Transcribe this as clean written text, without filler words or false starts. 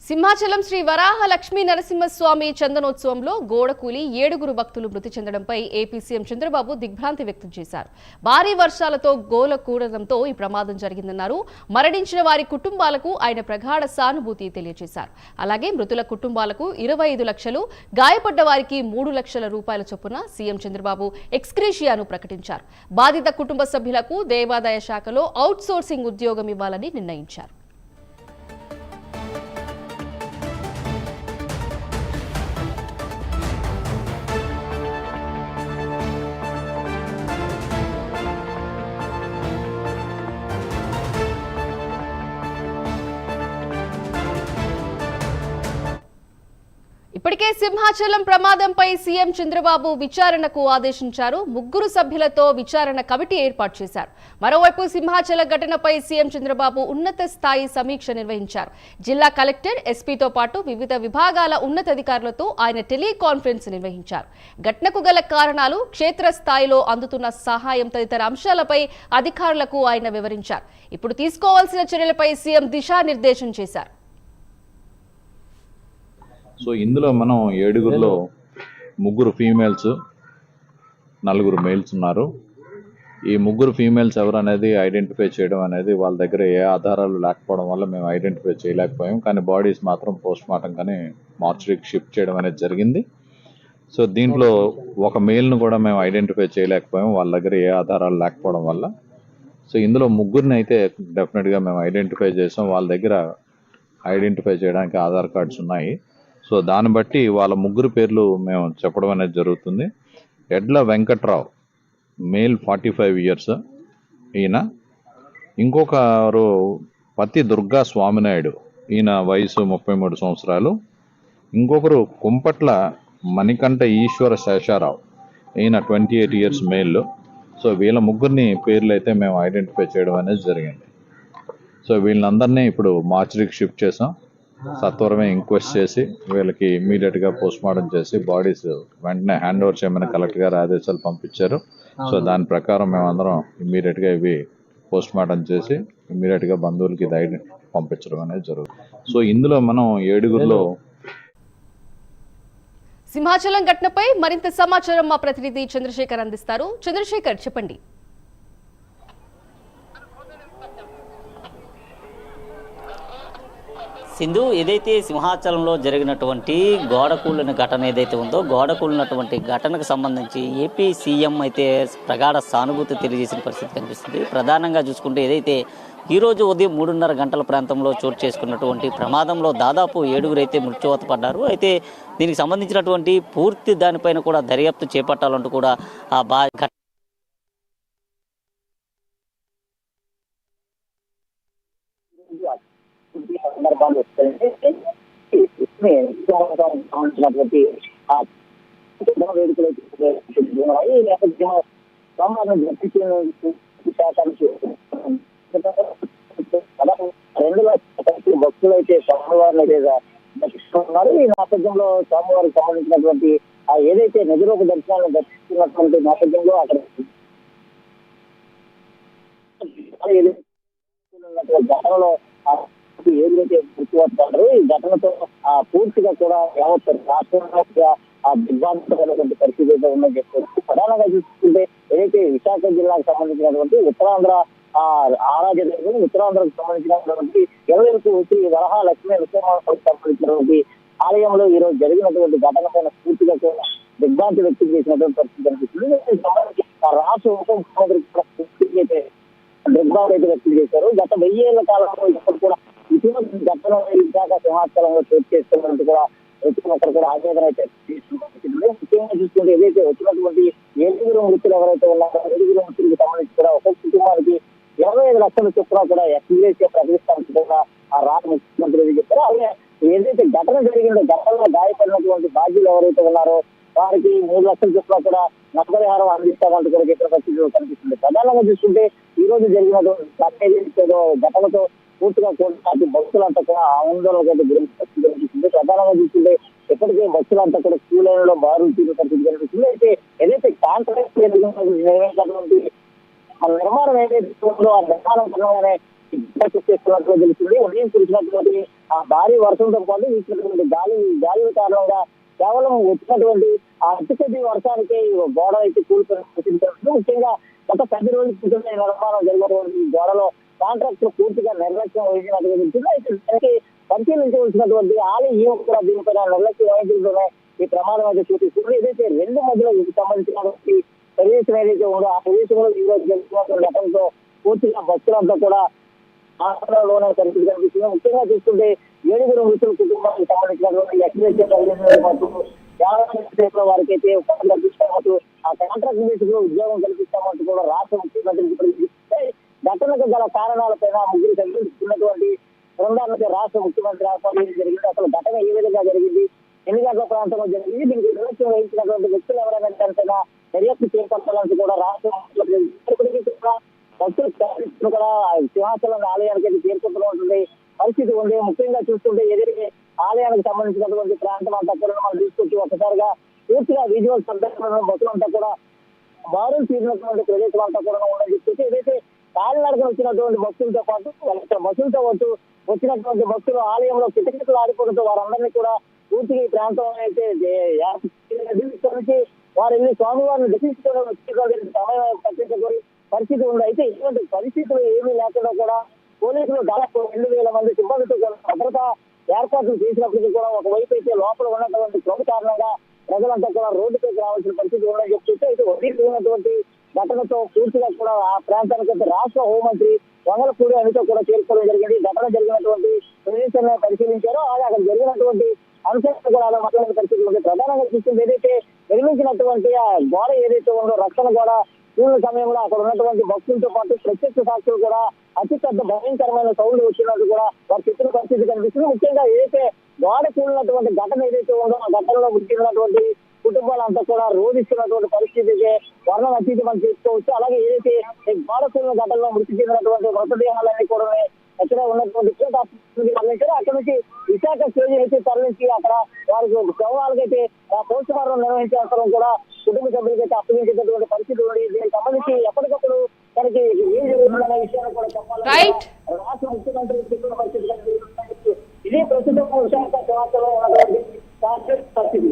సింహాచలం శ్రీ వరాహ లక్ష్మీ నరసింహస్వామి చందనోత్సవంలో గోడకూలి 7 భక్తులు మృతి చెందడంపై AP CM Chandrababu దిగ్భ్రాంతి వ్యక్తం చేశారు. భారీ వర్షాలతో గోల కూడడంతో ఈ ప్రమాదం జరిగిందన్నారు. మరణించిన వారి కుటుంబాలకు ఆయన ప్రగాఢ సానుభూతి తెలియజేశారు. అలాగే మృతుల కుటుంబాలకు 25 లక్షలు, గాయపడ్డ వారికి 3 లక్షల రూపాయల చొప్పున సీఎం చంద్రబాబు ఎక్స్గ్రేషియాను ప్రకటించారు. బాధిత కుటుంబ సభ్యులకు దేవాదాయ శాఖలో అవుట్ సోర్సింగ్ ఉద్యోగం ఇవ్వాలని నిర్ణయించారు. ఇప్పటికే సింహాచలం ప్రమాదంపై సీఎం చంద్రబాబు విచారణకు ఆదేశించారు. 3 సభ్యులతో విచారణ కమిటీ ఏర్పాటు చేశారు. మరోవైపు సింహాచల ఘటనపై సీఎం చంద్రబాబు ఉన్నత స్థాయి సమీక్ష నిర్వహించారు. జిల్లా కలెక్టర్, ఎస్పీతో పాటు వివిధ విభాగాల ఉన్నతాధికారులతో ఆయన టెలికాన్ఫరెన్స్ నిర్వహించారు. ఘటనకు గల కారణాలు, క్షేత్రస్థాయిలో అందుతున్న సహాయం తదితర అంశాలపై అధికారులకు ఆయన వివరించారు. ఇప్పుడు తీసుకోవాల్సిన చర్యలపై సీఎం దిశానిర్దేశం చేశారు. సో ఇందులో మనం 7గురిలో 3 ఫీమేల్స్, 4 మేల్స్ ఉన్నారు. ఈ 3 ఫీమేల్స్ ఎవరు అనేది ఐడెంటిఫై చేయడం అనేది వాళ్ళ దగ్గర ఏ ఆధారాలు లేకపోవడం వల్ల మేము ఐడెంటిఫై చేయలేకపోయాం. కానీ బాడీస్ మాత్రం పోస్ట్ మార్టం కానీ మార్చరీకి షిఫ్ట్ చేయడం అనేది జరిగింది. సో దీంట్లో ఒక మేల్ను కూడా మేము ఐడెంటిఫై చేయలేకపోయాం వాళ్ళ దగ్గర ఏ ఆధారాలు లేకపోవడం వల్ల. సో ఇందులో 3 అయితే డెఫినెట్గా మేము ఐడెంటిఫై చేసాం. వాళ్ళ దగ్గర ఐడెంటిఫై చేయడానికి ఆధార్ కార్డ్స్ ఉన్నాయి. సో దాన్ని బట్టి వాళ్ళ 3 పేర్లు మేము చెప్పడం అనేది జరుగుతుంది. ఎడ్ల వెంకట్రావు, మేల్ 45 ఇయర్స్ ఈయన. ఇంకొకరు పత్తి దుర్గా స్వామినాయుడు, ఈయన వయసు 33 సంవత్సరాలు. ఇంకొకరు కుంపట్ల మణికంఠ ఈశ్వర శేషారావు, ఈయన 28 ఇయర్స్ మేల్. సో వీళ్ళ 3 పేర్లు అయితే మేము ఐడెంటిఫై చేయడం అనేది జరిగింది. సో వీళ్ళందరినీ ఇప్పుడు మార్చరీకి షిఫ్ట్ చేసాం. సత్వరమే ఇంక్వెస్ట్ చేసి వీళ్ళకి ఇమ్మీడియట్గా పోస్ట్ మార్టం చేసి బాడీస్ వెంటనే హ్యాండ్ ఓవర్ చేయమని కలెక్టర్ గారు ఆదేశాలు పంపించారు. సో దాని ప్రకారం మేమందరం ఇమ్మీడియట్గా ఇవి పోస్ట్ మార్టం చేసి ఇమ్మీడియట్గా బంధువులకి ఇది పంపించడం అనేది జరుగుతుంది. సో ఇందులో మనం 7గురిలో సింహాచలం ఘటనపై మరింత సమాచారం మా ప్రతినిధి చంద్రశేఖర్ అందిస్తారు. చంద్రశేఖర్, చెప్పండి. సింధు, ఏదైతే సింహాచలంలో జరిగినటువంటి గోడకూలిన ఘటన ఏదైతే ఉందో, గోడకూలినటువంటి ఘటనకు సంబంధించి ఏపీ సీఎం అయితే ప్రగాఢ సానుభూతి తెలియజేసిన పరిస్థితి కనిపిస్తుంది. ప్రధానంగా చూసుకుంటే ఏదైతే ఈరోజు ఉదయం 3:30 గంటల ప్రాంతంలో చోటు చేసుకున్నటువంటి ప్రమాదంలో దాదాపు 7గురు అయితే మృత్యువాత పడ్డారు. అయితే దీనికి సంబంధించినటువంటి పూర్తి దానిపైన కూడా దర్యాప్తు చేపట్టాలంటూ కూడా సందర్భాలు వస్తాయంటే సంబంధించినటువంటి వేడుకలు ఈ నేపథ్యంలో సమాజం భక్తులు అయితే స్వామివారిని దర్శిస్తున్నారు. ఈ నేపథ్యంలో స్వామివారికి సంబంధించినటువంటి ఏదైతే నదిలోకి దర్శనాలను దర్శిస్తున్నటువంటి నేపథ్యంలో అక్కడ ఘటనలో ఏదైతే గుర్తుపడతారో ఈ ఘటనతో పూర్తిగా కూడా యావత్ రాష్ట్రంలో దిగ్భ్రాంతమైనటువంటి పరిస్థితి అయితే ఉందని చెప్పుకోవచ్చు. ప్రధానంగా చూసుకుంటే ఏదైతే విశాఖ జిల్లాకు సంబంధించినటువంటి ఉత్తరాంధ్ర ఆరాధ్యం, ఉత్తరాంధ్రకు సంబంధించినటువంటి ఎవరికి శ్రీ వరాహ లక్ష్మీ నరసింహస్వామికి సంబంధించినటువంటి ఆలయంలో ఈ రోజు జరిగినటువంటి ఘటన పైన పూర్తిగా కూడా దిగ్భ్రాంతి వ్యక్తం చేసినటువంటి పరిస్థితి కనిపిస్తుంది. రాష్ట్ర ఉప ముఖ్యమంత్రి కూడా పూర్తిగా అయితే దిగ్భ్రాంతి అయితే వ్యక్తం చేశారు. గత 1000 ఏళ్ల కాలంలో ఇప్పుడు కూడా ఇటువంటి ఘటన విశాఖ సింహాచలంలో చోటు చేస్తున్నట్టు కూడా ప్రతి ఒక్కరు కూడా ఆవేదన అయితే తీసుకుంటుంది. ముఖ్యంగా చూసుకుంటే ఏదైతే వచ్చినటువంటి 7గురు మృతులు ఎవరైతే ఉన్నారో 7గురు మృతులకు సంబంధించి కూడా ఒక్కొక్క కుటుంబానికి 25 లక్షల చొప్పున కూడా ఎక్స్గ్రేషియా ప్రకటిస్తానికి కూడా ఆ రాష్ట్ర ముఖ్యమంత్రి చెప్పారు. అలాగే ఏదైతే ఘటన జరిగిందో ఘటనలో గాయపడినటువంటి బాధ్యులు ఎవరైతే ఉన్నారో వారికి 3 లక్షల చొప్పున కూడా నష్టపరిహారం అందిస్తామంటూ కూడా చెప్పిన పరిస్థితులు కనిపిస్తుంది. ప్రధానంగా చూసుకుంటే ఈ రోజు జరిగినటువంటి ఘటనతో పూర్తిగా కూడా భక్తులంతా కూడా ఆందోళనకు అయితే గురించి పరిస్థితి కనిపిస్తుంది. ప్రధానంగా చూస్తుంటే ఇప్పటికే భక్తులంతా కూడా క్యూ లైన్ లో బారులు తీరిన పరిస్థితి కనిపిస్తుంది. అయితే ఏదైతే కాంట్రాక్ట్ నిర్వహించినటువంటి నిర్మాణం ఏదైతే ఉందో ఆ నిర్మాణం చేస్తున్నట్టుగా తెలుస్తుంది. ఉదయం కురిసినటువంటి ఆ భారీ వర్షంతో పాటు వీచినటువంటి గాలి కారణంగా కేవలం వచ్చినటువంటి ఆ అతి కొద్ది వర్షానికి గోడ అయితే కూలిపోయిన ముఖ్యంగా గత 10 రోజుల క్రితమే నిర్మాణం జరిగినటువంటి గోడలో కాంట్రాక్టర్ పూర్తిగా నిర్లక్ష్యం వహించినట్టుగా తెలుస్తుంది. అయితే దానికి పరిశీలించవలసినటువంటి ఆలయం కూడా దీనిపైన నిర్లక్ష్యం వహించడంతోనే ఈ ప్రమాదం అయితే చూపిస్తుంది. ఏదైతే రెండు మధ్యలో సంబంధించినటువంటి ప్రదేశం ఏదైతే ఉందో ఆ ప్రదేశంలో ఈ రోజు జరుగుతున్నటువంటి ఘటనతో పూర్తిగా భక్తులంతా కూడా ఆందోళనలోనే పరిస్థితి కనిపిస్తుంది. ముఖ్యంగా చూస్తుంటే 7 మృతుల కుటుంబానికి సంబంధించినటువంటి ఎక్స్ప్రెస్ వారికి అయితే కల్పిస్తామంటూ ఆ కాంట్రాక్ట్ బేసిక్ లో ఉద్యోగం కల్పిస్తామంటూ కూడా రాష్ట్ర ముఖ్యమంత్రి ఘటనకు గల కారణాలపైన ముగ్గురు సభ్యులు బృందాలతో రాష్ట్ర ముఖ్యమంత్రి ఆహ్వానించడం జరిగింది. అసలు ఘటన ఏ విధంగా జరిగింది, ఎన్ని గంటల ప్రాంతంలో జరిగింది, దీనికి నిర్లక్ష్యం వహించినటువంటి వ్యక్తులు ఎవరైనా దానిపైన దర్యాప్తు చేపట్టాలని కూడా రాష్ట్ర ముఖ్యమంత్రి భక్తులు కూడా సింహాచలం ఆలయానికి అయితే చేరుకుంటున్నటువంటి పరిస్థితి ఉంది. ముఖ్యంగా చూస్తుంటే ఏదైతే ఆలయానికి సంబంధించినటువంటి ప్రాంతం అంతా కూడా మనం తీసుకొచ్చి ఒకసారిగా పూర్తిగా విజువల్ సందర్భంలో భక్తులంతా కూడా బారులు తీరినటువంటి ప్రదేశం అంతా కూడా ఉందని చెప్పేసి ఏదైతే కాలినడకన వచ్చినటువంటి భక్తులతో పాటు బస్సులతో వచ్చినటువంటి భక్తులు ఆలయంలో కిటకిటలు ఆడిపోవడంతో వారందరినీ కూడా పూర్తిగా ఈ ప్రాంతం అయితే నుంచి వారు వెళ్ళి స్వామివారిని దర్శించుకోవడం సమయం పట్టించుకొని పరిస్థితి ఉంది. అయితే ఇటువంటి పరిస్థితులు ఏమీ లేకుండా కూడా పోలీసులు దాదాపు 2,000 మంది సిబ్బందితో భద్రతా ఏర్పాట్లు చేసినప్పటికీ కూడా ఒకవైపు అయితే లోపల ఉన్నటువంటి క్రౌడ్ కారణంగా ప్రజలంతా కూడా రోడ్డుపైకి రావాల్సిన పరిస్థితి ఉందని చెప్తుంటే అయితే వదిలినటువంటి ఘటనతో పూర్తిగా కూడా ఆ ప్రాంతానికి అయితే రాష్ట్ర హోంమంత్రి వంగలపూడి అనితో కూడా చేరుకోవడం జరిగింది. ఘటన జరిగినటువంటి ప్రదేశాన్ని పరిశీలించారో అలాగే అక్కడ జరిగినటువంటి అంశాలను కూడా అలా మాట్లాడే పరిస్థితి ఉంది. ప్రధానంగా చూస్తుంది ఏదైతే నిర్మించినటువంటి ఆ గోడ ఏదైతే ఉందో రక్షణ గోడ కూలిన సమయంలో అక్కడ ఉన్నటువంటి భక్తులతో పాటు ప్రత్యక్ష సాక్షులు కూడా అతిపెద్ద భయంకరమైన సౌండ్ వచ్చినట్టు కూడా వారి చెప్పిన పరిస్థితి కనిపిస్తుంది. ముఖ్యంగా ఏదైతే గోడ కూలినటువంటి ఘటన ఏదైతే ఉందో ఆ ఘటనలో మృతినటువంటి కుటుంబాలంతా కూడా రోధిస్తున్నటువంటి పరిస్థితి వర్ణం అతీతం మనం చేసుకోవచ్చు. అలాగే ఏదైతే గోడ కూలిన ఘటనలో మృతి చెందినటువంటి మృతదేహాలన్నీ కూడా ఎక్కడ ఉన్నటువంటి తరలించారు. అక్కడ నుంచి విశాఖ స్టేజ్ అయితే తరలించి అక్కడ వారికి శవాలకైతే పోస్ట్ మార్టం నిర్వహించే అవసరం కూడా కుటుంబ సభ్యులకైతే అప్పగించేటటువంటి పరిస్థితి ఉంది. దీనికి సంబంధించి ఎప్పటికప్పుడు తనకి ఏం జరుగుతుందనే విషయాన్ని కూడా చెప్పాలి. రాష్ట్ర ముఖ్యమంత్రి చెప్పిన పరిస్థితి ఇది ప్రస్తుతం విశాఖ సింహాచలంలో ఉన్నటువంటి పరిస్థితి.